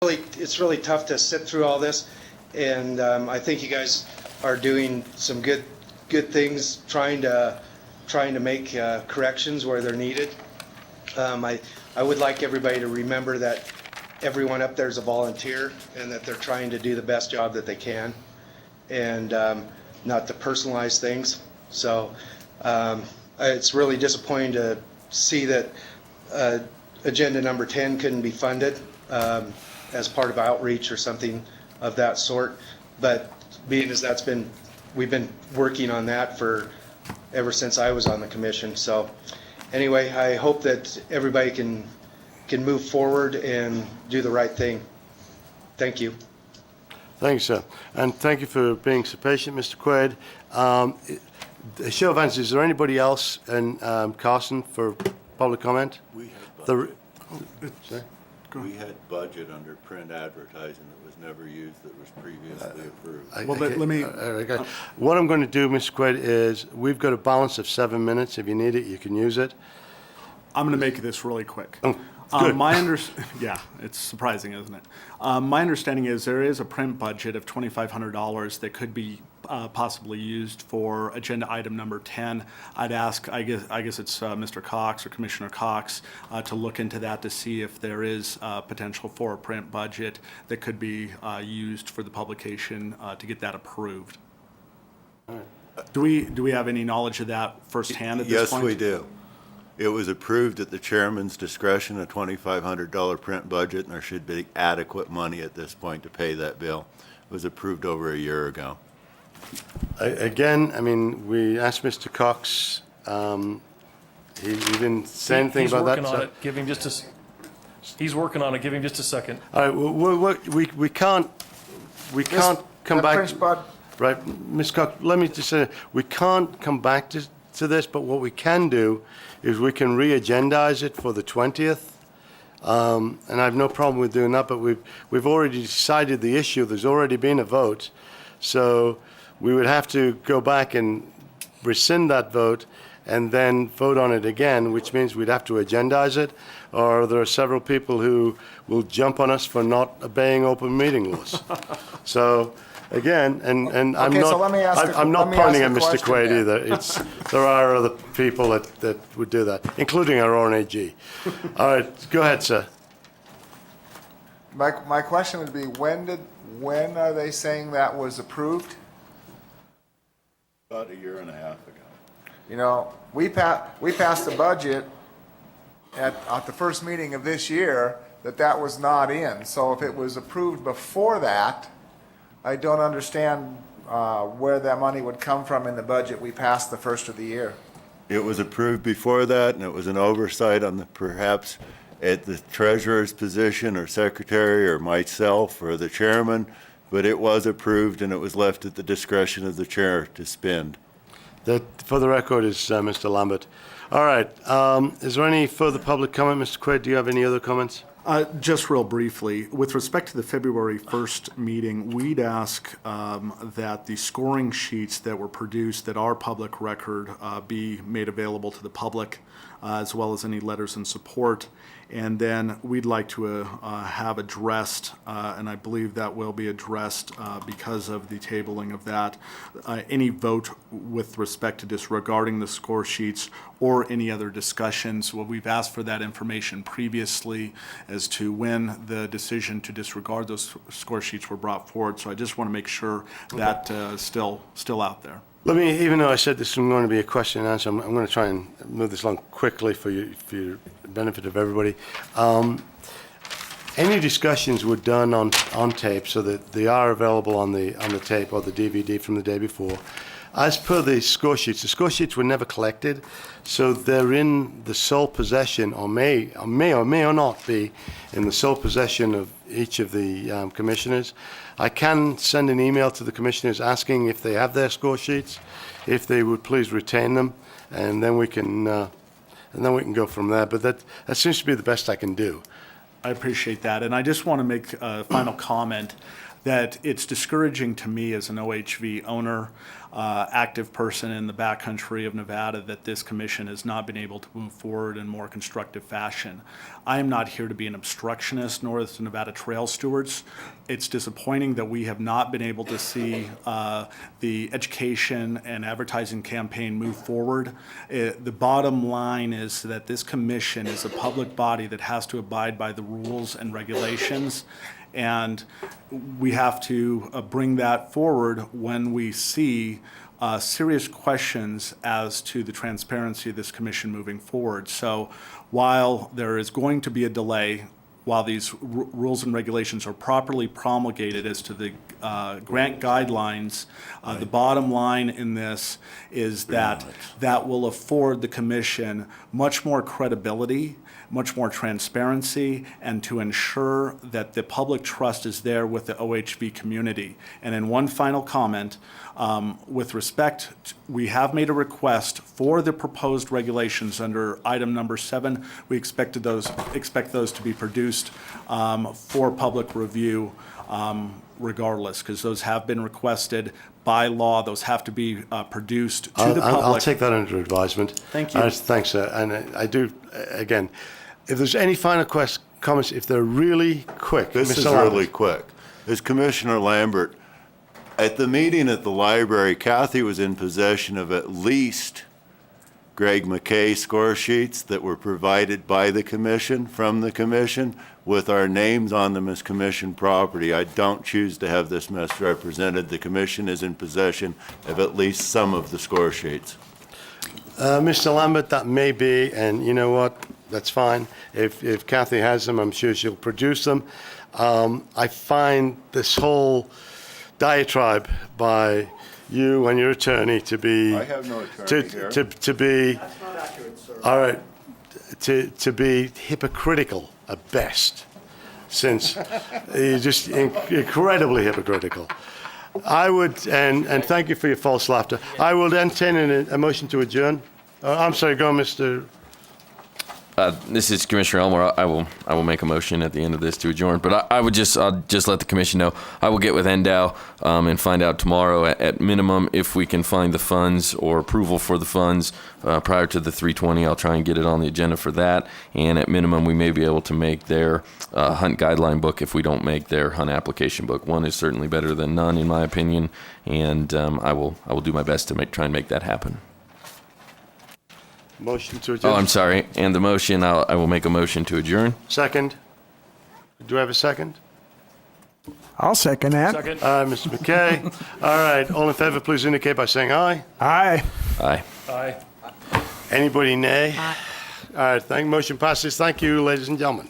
It's really tough to sit through all this, and I think you guys are doing some good things, trying to make corrections where they're needed. I would like everybody to remember that everyone up there is a volunteer, and that they're trying to do the best job that they can, and not to personalize things. So it's really disappointing to see that agenda number 10 couldn't be funded as part of outreach or something of that sort. But being as we've been working on that for ever since I was on the commission. So anyway, I hope that everybody can move forward and do the right thing. Thank you. Thank you, sir. And thank you for being so patient, Mr. Quaid. A show of hands, is there anybody else in Carson for public comment? We had budget under print advertising that was never used, that was previously approved. Well, let me... Okay. What I'm going to do, Mr. Quaid, is we've got a balance of 7 minutes. If you need it, you can use it. I'm going to make this really quick. Oh, good. Yeah, it's surprising, isn't it? My understanding is there is a print budget of $2,500 that could be possibly used for agenda item number 10. I'd ask, I guess it's Mr. Cox or Commissioner Cox to look into that to see if there is potential for a print budget that could be used for the publication to get that approved. All right. Do we have any knowledge of that firsthand at this point? Yes, we do. It was approved at the chairman's discretion, a $2,500 print budget, and there should be adequate money at this point to pay that bill. It was approved over a year ago. Again, I mean, we asked Mr. Cox. He didn't say anything about that. He's working on it. Give him just a. He's working on it. Give him just a second. All right, we can't come back. Right, Ms. Cox, let me just say, we can't come back to this, but what we can do is we can re-agendize it for the 20th. And I have no problem with doing that, but we've already decided the issue. There's already been a vote. So we would have to go back and rescind that vote and then vote on it again, which means we'd have to agendize it, or there are several people who will jump on us for not obeying open meeting laws. So again, and I'm Okay, not, so let me ask I'm not let me pointing at ask a Mr. question Quaid then. either. There are other people that would do that, including our own AG. All right, go ahead, sir. My question would be, when are they saying that was approved? About a year and a half ago. You know, we passed the budget at the first meeting of this year that was not in. So if it was approved before that, I don't understand where that money would come from in the budget we passed the first of the year. It was approved before that, and it was an oversight on perhaps at the treasurer's position or secretary or myself or the chairman, but it was approved and it was left at the discretion of the chair to spend. That, for the record, is Mr. Lambert. All right, is there any further public comment? Mr. Quaid, do you have any other comments? Just real briefly, with respect to the February 1st meeting, we'd ask that the scoring sheets that were produced that are public record be made available to the public, as well as any letters in support. And then we'd like to have addressed, and I believe that will be addressed because of the tabling of that, any vote with respect to disregarding the score sheets or any other discussions. Well, we've asked for that information previously as to when the decision to disregard those score sheets were brought forward. So I just want to make sure that still out there. Let me, even though I said this was going to be a question and answer, I'm going to try and move this along quickly for your benefit of everybody. Any discussions were done on tape, so that they are available on the tape or the DVD from the day before. As per the score sheets were never collected, so they're in the sole possession, or may or may not be in the sole possession of each of the commissioners. I can send an email to the commissioners asking if they have their score sheets, if they would please retain them, and then we can go from there. But that seems to be the best I can do. I appreciate that. And I just want to make a final comment that it's discouraging to me as an OHV owner active person in the backcountry of Nevada that this commission has not been able to move forward in more constructive fashion. I am not here to be an obstructionist, nor is the Nevada Trail Stewards. It's disappointing that we have not been able to see the education and advertising campaign move forward. The bottom line is that this commission is a public body that has to abide by the rules and regulations, and we have to bring that forward when we see serious questions as to the transparency of this commission moving forward. So while there is going to be a delay, while these rules and regulations are properly promulgated as to the grant guidelines, the bottom line in this is that that will afford the commission much more credibility, much more transparency, and to ensure that the public trust is there with the OHV community. And in one final comment, with respect, we have made a request for the proposed regulations under item number 7. We expect those to be produced for public review regardless, because those have been requested by law. Those have to be produced to the public. I'll take that under advisement. Thank you. Thanks, sir. And I do, again, if there's any final comments, if they're really quick. This Mr. is Lambert. really quick. As Commissioner Lambert, at the meeting at the library, Kathy was in possession of at least Greg McKay score sheets that were provided by the commission, from the commission, with our names on them as commission property. I don't choose to have this misrepresented. The commission is in possession of at least some of the score sheets. Mr. Lambert, that may be, and you know what? That's fine. If Kathy has them, I'm sure she'll produce them. I find this whole diatribe by you and your attorney to be... I have no attorney here. To be... That's not accurate, sir. All right. To be hypocritical at best, since you're just incredibly hypocritical. I would, and thank you for your false laughter, I will entertain a motion to adjourn. I'm sorry, go on, Mr. This is Commissioner Elmore. I will make a motion at the end of this to adjourn. But I'll just let the commission know. I will get with NDOW and find out tomorrow at minimum if we can find the funds or approval for the funds prior to the 3/20. I'll try and get it on the agenda for that. And at minimum, we may be able to make their hunt guideline book if we don't make their hunt application book. One is certainly better than none, in my opinion. And I will do my best to try and make that happen. Motion to adjourn. Oh, I'm sorry. And the motion, I will make a motion to adjourn. Second. Do I have a second? I'll second that. Second. Mr. McKay. All right. All in favor, please indicate by saying aye. Aye. Aye. Aye. Anybody nay? All right. Motion passes. Thank you, ladies and gentlemen.